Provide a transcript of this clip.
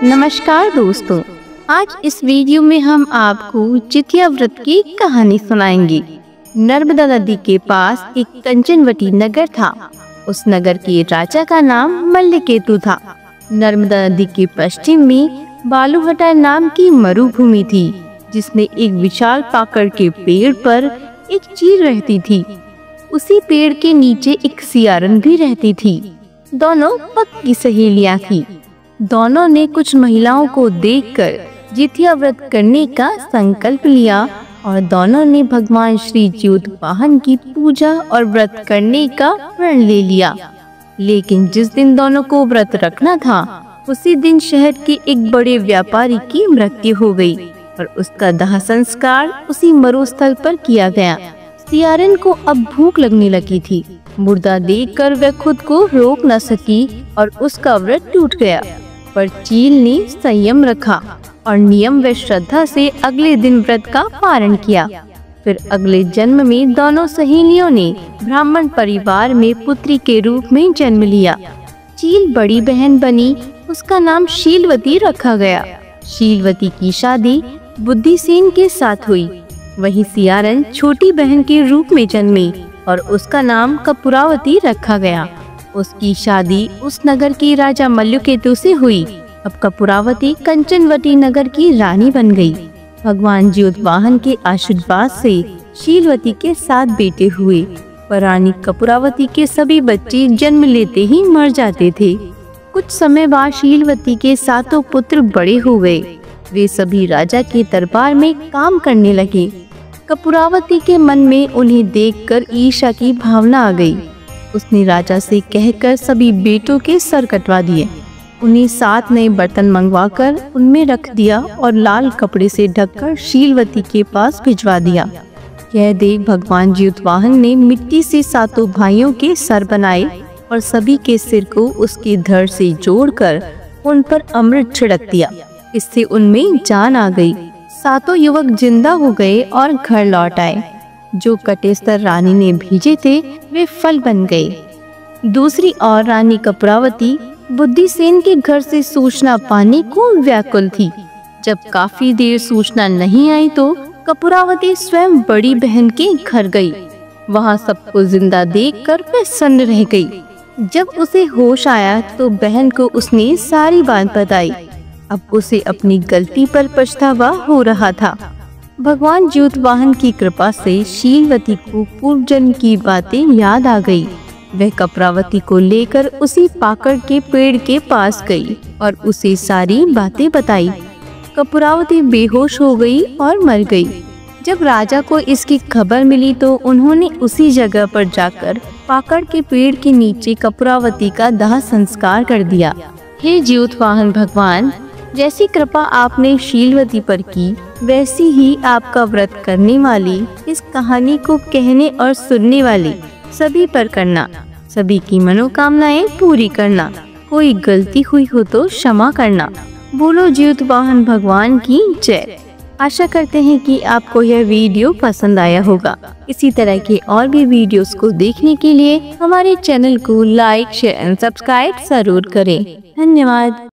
नमस्कार दोस्तों, आज इस वीडियो में हम आपको जितिया व्रत की कहानी सुनाएंगे। नर्मदा नदी के पास एक कंचनवटी नगर था। उस नगर के राजा का नाम मल्लकेतु था। नर्मदा नदी के पश्चिम में बालूघाटा नाम की मरुभूमि थी, जिसमें एक विशाल पाकड़ के पेड़ पर एक चील रहती थी। उसी पेड़ के नीचे एक सियारन भी रहती थी। दोनों पक्की सहेलियां थी। दोनों ने कुछ महिलाओं को देखकर जितिया व्रत करने का संकल्प लिया और दोनों ने भगवान श्री ज्योतिवाहन की पूजा और व्रत करने का प्रण ले लिया। लेकिन जिस दिन दोनों को व्रत रखना था, उसी दिन शहर के एक बड़े व्यापारी की मृत्यु हो गई और उसका दाह संस्कार उसी मरुस्थल पर किया गया। सियारन को अब भूख लगने लगी थी। मुर्दा देखकर वह खुद को रोक न सकी और उसका व्रत टूट गया। पर चील ने संयम रखा और नियम व श्रद्धा से अगले दिन व्रत का पारण किया। फिर अगले जन्म में दोनों सहेलियों ने ब्राह्मण परिवार में पुत्री के रूप में जन्म लिया। चील बड़ी बहन बनी, उसका नाम शीलवती रखा गया। शीलवती की शादी बुद्धिसेन के साथ हुई। वहीं सियारन छोटी बहन के रूप में जन्मी और उसका नाम कपूरावती रखा गया। उसकी शादी उस नगर के राजा मल्लकेतु से हुई। अब कपूरावती कंचनवटी नगर की रानी बन गई। भगवान ज्योतिवाहन के आशीर्वाद से शीलवती के 7 बेटे हुए, पर रानी कपूरावती के सभी बच्चे जन्म लेते ही मर जाते थे। कुछ समय बाद शीलवती के 7 पुत्र बड़े हो गए। वे सभी राजा के दरबार में काम करने लगे। कपूरावती के मन में उन्हें देखकर ईर्ष्या की भावना आ गई। उसने राजा से कहकर सभी बेटों के सर कटवा दिए। उन्हें 7 नए बर्तन मंगवाकर उनमें रख दिया और लाल कपड़े से ढककर शीलवती के पास भिजवा दिया। यह देख भगवान ज्योतिवाहन ने मिट्टी से 7 भाइयों के सर बनाए और सभी के सिर को उसके धड़ से जोड़कर उन पर अमृत छिड़क दिया। इससे उनमें जान आ गई। 7 युवक जिंदा हो गए और घर लौट आए। जो कटेस्तर रानी ने भेजे थे, वे फल बन गए। दूसरी ओर रानी कपूरावती बुद्धिसेन के घर से सूचना पाने को व्याकुल थी। जब काफी देर सूचना नहीं आई तो कपूरावती स्वयं बड़ी बहन के घर गई। वहां सबको जिंदा देखकर वह सन्न रह गई। जब उसे होश आया तो बहन को उसने सारी बात बताई। अब उसे अपनी गलती पर पछतावा हो रहा था। भगवान ज्योतिवाहन की कृपा से शीलवती को पूर्व जन्म की बातें याद आ गई। वह कपूरावती को लेकर उसी पाकड़ के पेड़ के पास गई और उसे सारी बातें बताई। कपूरावती बेहोश हो गई और मर गई। जब राजा को इसकी खबर मिली तो उन्होंने उसी जगह पर जाकर पाकड़ के पेड़ के नीचे कपूरावती का दाह संस्कार कर दिया। हे ज्योतिवाहन भगवान, जैसी कृपा आपने शीलवती पर की, वैसी ही आपका व्रत करने वाली, इस कहानी को कहने और सुनने वाली सभी पर करना। सभी की मनोकामनाएं पूरी करना। कोई गलती हुई हो तो क्षमा करना। बोलो ज्योतिवाहन भगवान की जय। आशा करते हैं कि आपको यह वीडियो पसंद आया होगा। इसी तरह के और भी वीडियोस को देखने के लिए हमारे चैनल को लाइक, शेयर एंड सब्सक्राइब जरूर करें। धन्यवाद।